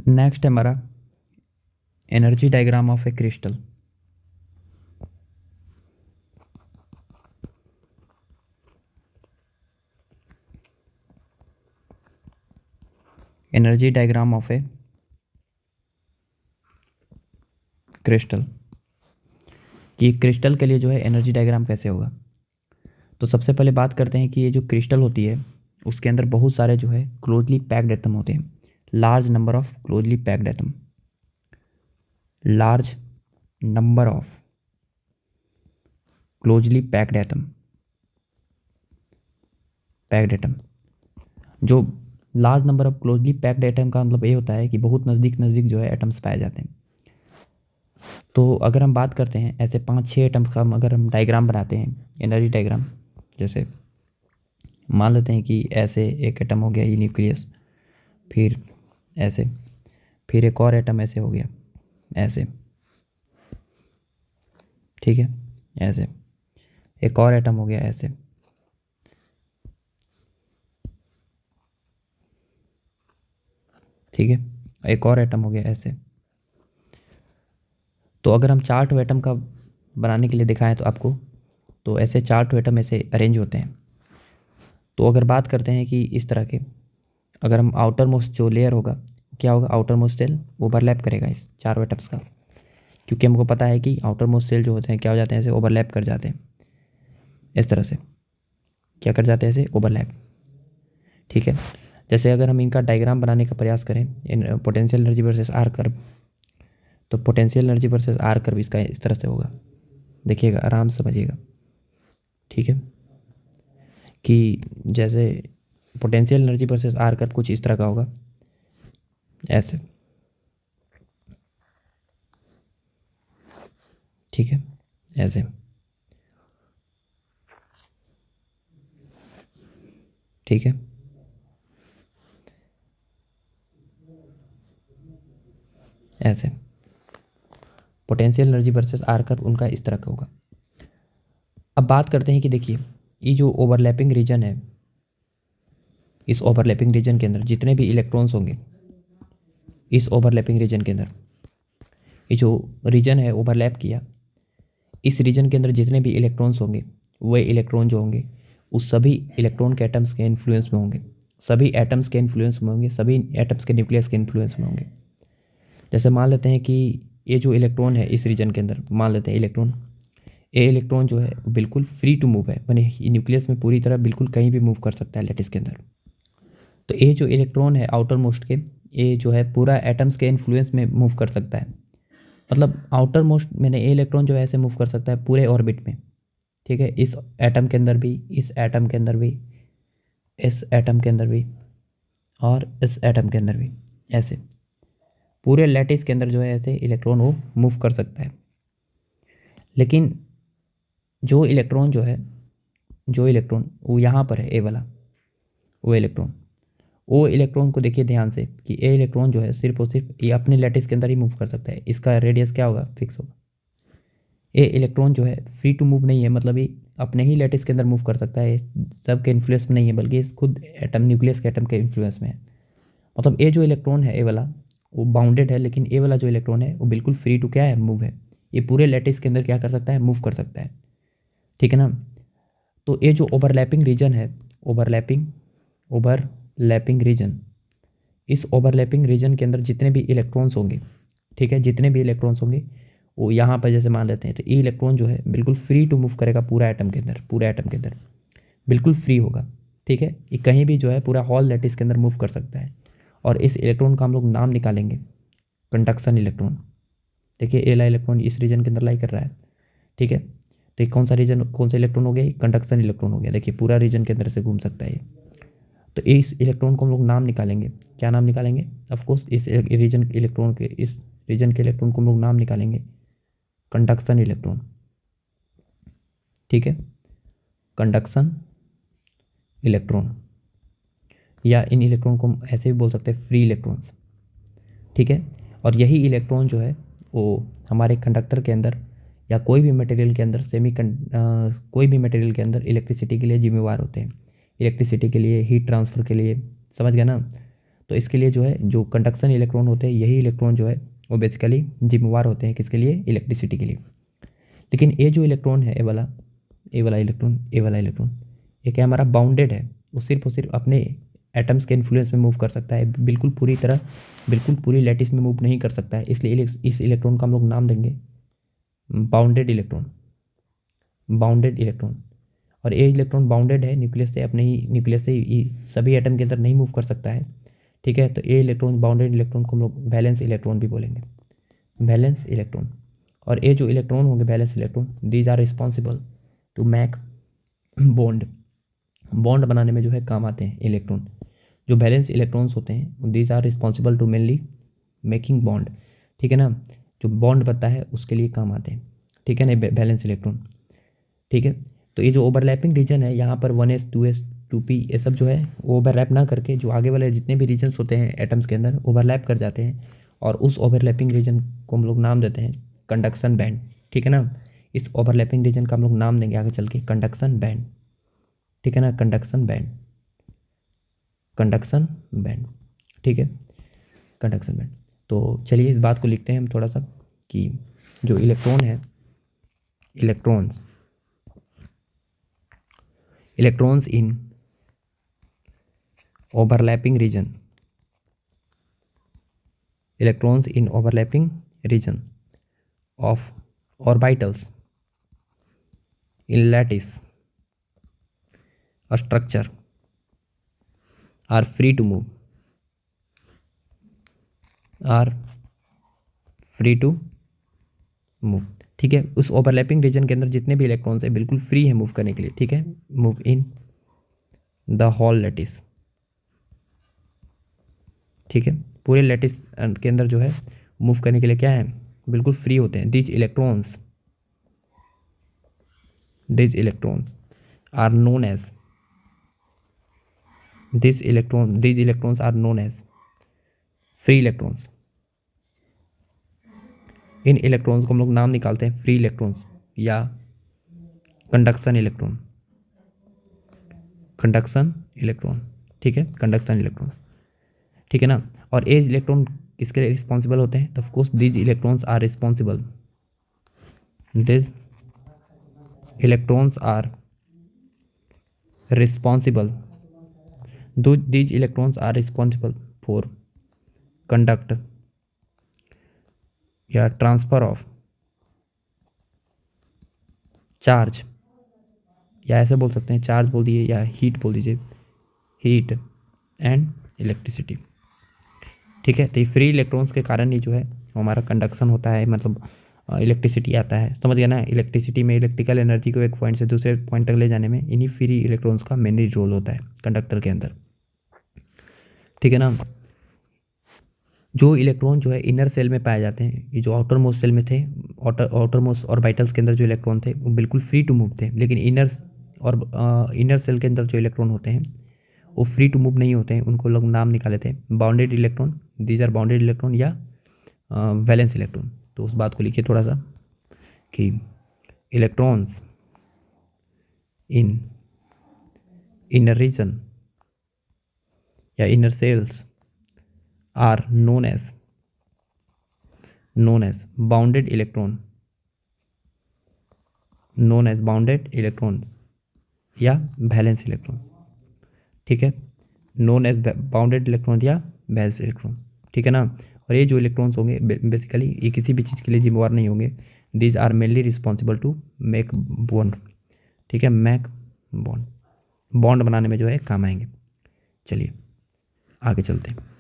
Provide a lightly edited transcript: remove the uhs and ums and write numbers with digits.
Next है हमारा energy diagram of A crystal. Energy diagram of A crystal कि crystal के लिए जो है एनर्जी डायग्राम कैसे होगा। तो सबसे पहले बात करते हैं कि ये जो क्रिस्टल होती है उसके अंदर बहुत सारे जो है क्लोजली पैक्ड एटम होते हैं। Large number of closely packed atom, large number of closely packed atom जो large number of closely packed atom का मतलब ये होता है कि बहुत नज़दीक नज़दीक जो है एटम्स पाए जाते हैं। तो अगर हम बात करते हैं ऐसे 5-6 एटम्स का, अगर हम डायग्राम बनाते हैं एनर्जी डायग्राम, जैसे मान लेते हैं कि ऐसे एक एटम हो गया ये न्यूक्लियस, फिर ऐसे, फिर एक और एटम ऐसे हो गया ऐसे, ठीक है, ऐसे एक और एटम हो गया ऐसे, ठीक है, एक और एटम हो गया ऐसे। तो अगर हम 4 एटम का बनाने के लिए दिखाएं तो आपको, तो ऐसे 4 एटम ऐसे अरेंज होते हैं। तो अगर बात करते हैं कि इस तरह के, अगर हम आउटर मोस्ट जो लेयर होगा क्या होगा, आउटर मोस्ट सेल ओवरलैप करेगा इस 4 एटम्स का, क्योंकि हमको पता है कि आउटर मोस्ट सेल जो होते हैं क्या हो जाते हैं, ऐसे ओवरलैप कर जाते हैं, इस तरह से क्या कर जाते हैं, ऐसे ओवरलैप, ठीक है। जैसे अगर हम इनका डायग्राम बनाने का प्रयास करें इन potential energy versus R curve, तो potential energy versus R curve इसका इस तरह से होगा, देखिएगा आराम से समझिएगा, ठीक है, कि जैसे potential energy versus R curve कुछ इस तरह का होगा, ऐसे, ठीक है, ऐसे, ठीक है, ऐसे potential energy versus R curve उनका इस तरह का होगा। अब बात करते हैं कि देखिए ये जो ओवरलैपिंग रीजन है, इस ओवरलैपिंग रीजन के अंदर जितने भी इलेक्ट्रॉन्स होंगे, इस ओवरलैपिंग रीजन के अंदर ये जो रीजन है ओवरलैप किया, इस रीजन के अंदर जितने भी इलेक्ट्रॉन्स होंगे, वह इलेक्ट्रॉन जो होंगे उस सभी इलेक्ट्रॉन के एटम्स के इन्फ्लुएंस में होंगे, सभी एटम्स के इन्फ्लुएंस में होंगे, सभी एटम्स के न्यूक्लियस के इन्फ्लुएंस में होंगे। जैसे मान लेते हैं कि ये जो इलेक्ट्रॉन है इस रीजन के अंदर, मान लेते हैं इलेक्ट्रॉन, ये इलेक्ट्रॉन जो है बिल्कुल फ्री टू मूव है, माने न्यूक्लियस में पूरी तरह बिल्कुल कहीं भी मूव कर सकता है लैटिस के अंदर। तो ये जो इलेक्ट्रॉन है आउटर मोस्ट के, ये जो है पूरा एटम्स के इन्फ्लुएंस में मूव कर सकता है, मतलब आउटर मोस्ट मैंने ये इलेक्ट्रॉन जो है ऐसे मूव कर सकता है पूरे ऑर्बिट में, ठीक है, इस एटम के अंदर भी, इस एटम के अंदर भी, इस एटम के अंदर भी, और इस एटम के अंदर भी, ऐसे पूरे लैटिस के अंदर जो है ऐसे इलेक्ट्रॉन वो मूव कर सकता है। लेकिन जो इलेक्ट्रॉन जो है, जो इलेक्ट्रॉन वो यहाँ पर है, ए वाला वो इलेक्ट्रॉन को देखिए ध्यान से कि ए इलेक्ट्रॉन जो है सिर्फ और सिर्फ ये अपने लैटिस के अंदर ही मूव कर सकता है, इसका रेडियस क्या होगा, फिक्स होगा। ए इलेक्ट्रॉन जो है फ्री टू मूव नहीं है, मतलब ये अपने ही लैटिस के अंदर मूव कर सकता है, सब के इन्फ्लुएंस में नहीं है, बल्कि इस खुद एटम न्यूक्लियस के एटम के इन्फ्लुएंस में है। मतलब ए जो इलेक्ट्रॉन है ए वाला वो बाउंडेड है, लेकिन ए वाला जो इलेक्ट्रॉन है वो बिल्कुल फ्री टू क्या है, मूव है, ये पूरे लैटिस के अंदर क्या कर सकता है, मूव कर सकता है, ठीक है ना। तो ये जो ओवरलैपिंग रीजन है, ओवरलैपिंग रीजन, इस ओवरलैपिंग रीजन के अंदर जितने भी इलेक्ट्रॉन्स होंगे, ठीक है, जितने भी इलेक्ट्रॉन्स होंगे वो यहाँ पर जैसे मान लेते हैं, तो ये इलेक्ट्रॉन जो है बिल्कुल फ्री टू मूव करेगा पूरा एटम के अंदर, पूरे एटम के अंदर बिल्कुल फ्री होगा, ठीक है, ये कहीं भी जो है पूरा हॉल लैटिस के अंदर मूव कर सकता है। और इस इलेक्ट्रॉन का हम लोग नाम निकालेंगे कंडक्शन इलेक्ट्रॉन। देखिए एला इलेक्ट्रॉन इस रीजन के अंदर लाई कर रहा है, ठीक है, तो ये कौन सा रीजन, कौन सा इलेक्ट्रॉन हो गया, कंडक्शन इलेक्ट्रॉन हो गया, देखिए पूरा रीजन के अंदर से घूम सकता है ये। तो इस इलेक्ट्रॉन को हम लोग नाम निकालेंगे, क्या नाम निकालेंगे, ऑफकोर्स इस रीजन इलेक्ट्रॉन के, इस रीजन के इलेक्ट्रॉन को हम लोग नाम निकालेंगे कंडक्शन इलेक्ट्रॉन, ठीक है, कंडक्शन इलेक्ट्रॉन, या इन इलेक्ट्रॉन को हम ऐसे भी बोल सकते हैं फ्री इलेक्ट्रॉन्स, ठीक है। और यही इलेक्ट्रॉन जो है वो हमारे कंडक्टर के अंदर या कोई भी मटेरियल के अंदर कोई भी मटेरियल के अंदर इलेक्ट्रिसिटी के लिए जिम्मेवार होते हैं, इलेक्ट्रिसिटी के लिए, हीट ट्रांसफ़र के लिए, समझ गया ना। तो इसके लिए जो है जो कंडक्शन इलेक्ट्रॉन होते हैं यही इलेक्ट्रॉन जो है वो बेसिकली जिम्मेवार होते हैं किसके लिए, इलेक्ट्रिसिटी के लिए। लेकिन ये जो इलेक्ट्रॉन है, ये वाला इलेक्ट्रॉन ये क्या हमारा बाउंडेड है, वो सिर्फ और सिर्फ अपने एटम्स के इन्फ्लुएंस में मूव कर सकता है, बिल्कुल पूरी लैटिस में मूव नहीं कर सकता है। इसलिए इस इलेक्ट्रॉन का हम लोग नाम देंगे बाउंडेड इलेक्ट्रॉन। और ये इलेक्ट्रॉन बाउंडेड है न्यूक्लियस से, अपने ही न्यूक्लियस से सभी एटम के अंदर नहीं मूव कर सकता है, ठीक है। तो ये इलेक्ट्रॉन, बाउंडेड इलेक्ट्रॉन को हम लोग वैलेंस इलेक्ट्रॉन भी बोलेंगे, वैलेंस इलेक्ट्रॉन। और ये जो इलेक्ट्रॉन होंगे valence electron, these are responsible to make bond बनाने में जो है काम आते हैं इलेक्ट्रॉन। जो वैलेंस इलेक्ट्रॉन्स होते हैं these are responsible to mainly making bond, ठीक है ना, जो बॉन्ड बनता है उसके लिए काम आते हैं, ठीक है ना, वैलेंस इलेक्ट्रॉन, ठीक है। तो ये जो ओवरलैपिंग रीजन है यहाँ पर 1s 2s 2p ये सब जो है ओवरलैप ना करके जो आगे वाले जितने भी रीजन्स होते हैं एटम्स के अंदर ओवरलैप कर जाते हैं, और उस ओवरलैपिंग रीजन को हम लोग नाम देते हैं कंडक्शन बैंड, ठीक है ना। इस ओवरलैपिंग रीजन का हम लोग नाम देंगे आगे चल के कंडक्शन बैंड, ठीक है ना, कंडक्शन बैंड, ठीक है, कंडक्शन बैंड। तो चलिए इस बात को लिखते हैं हम थोड़ा सा कि जो इलेक्ट्रॉन है, electrons in overlapping region, electrons in overlapping region of orbitals in lattice structure are free to move, ठीक है। उस ओवरलैपिंग रीजन के अंदर जितने भी इलेक्ट्रॉन्स है बिल्कुल फ्री है मूव करने के लिए, ठीक है, move in the whole lattice, ठीक है, पूरे लैटिस के अंदर जो है मूव करने के लिए क्या है, बिल्कुल फ्री होते हैं। These electrons are known as these electrons are known as free electrons. इन इलेक्ट्रॉन्स को हम लोग नाम निकालते हैं फ्री इलेक्ट्रॉन्स या कंडक्शन इलेक्ट्रॉन, ठीक है, कंडक्शन इलेक्ट्रॉन्स, ठीक है ना। और ये इलेक्ट्रॉन किसके लिए रिस्पॉन्सिबल होते हैं, तो of course these electrons are responsible for conduct या ट्रांसफर ऑफ चार्ज, या ऐसे बोल सकते हैं चार्ज बोल दीजिए या हीट बोल दीजिए, हीट एंड इलेक्ट्रिसिटी, ठीक है। तो ये फ्री इलेक्ट्रॉन्स के कारण ही जो है हमारा कंडक्शन होता है, मतलब इलेक्ट्रिसिटी आता है, समझ गया ना। इलेक्ट्रिसिटी में इलेक्ट्रिकल एनर्जी को एक पॉइंट से दूसरे पॉइंट तक ले जाने में इन्हीं फ्री इलेक्ट्रॉन्स का मेनली रोल होता है कंडक्टर के अंदर, ठीक है ना। जो इलेक्ट्रॉन जो है इनर सेल में पाए जाते हैं, ये जो आउटर मोस्ट सेल में थे, आउटर मोस्ट ऑर्बिटल्स के अंदर जो इलेक्ट्रॉन थे वो बिल्कुल फ्री टू मूव थे, लेकिन इनर सेल के अंदर जो इलेक्ट्रॉन होते हैं वो फ्री टू मूव नहीं होते हैं, उनको लोग नाम निकाले थे bounded electron, these are bounded electron या वैलेंस इलेक्ट्रॉन। तो उस बात को लिखिए थोड़ा सा कि इलेक्ट्रॉन्स इन इनर रीजन या inner shells are known as bounded electrons या वैलेंस इलेक्ट्रॉन्स, ठीक है, नोन एज बाउंडेड इलेक्ट्रॉन या वैलेंस इलेक्ट्रॉन्स, ठीक है ना। और ये जो इलेक्ट्रॉन्स होंगे बेसिकली ये किसी भी चीज़ के लिए जिम्मेवार नहीं होंगे, these are mainly responsible to make bond, ठीक है, मेक बॉन्ड बनाने में जो है काम आएंगे। चलिए आगे चलते हैं।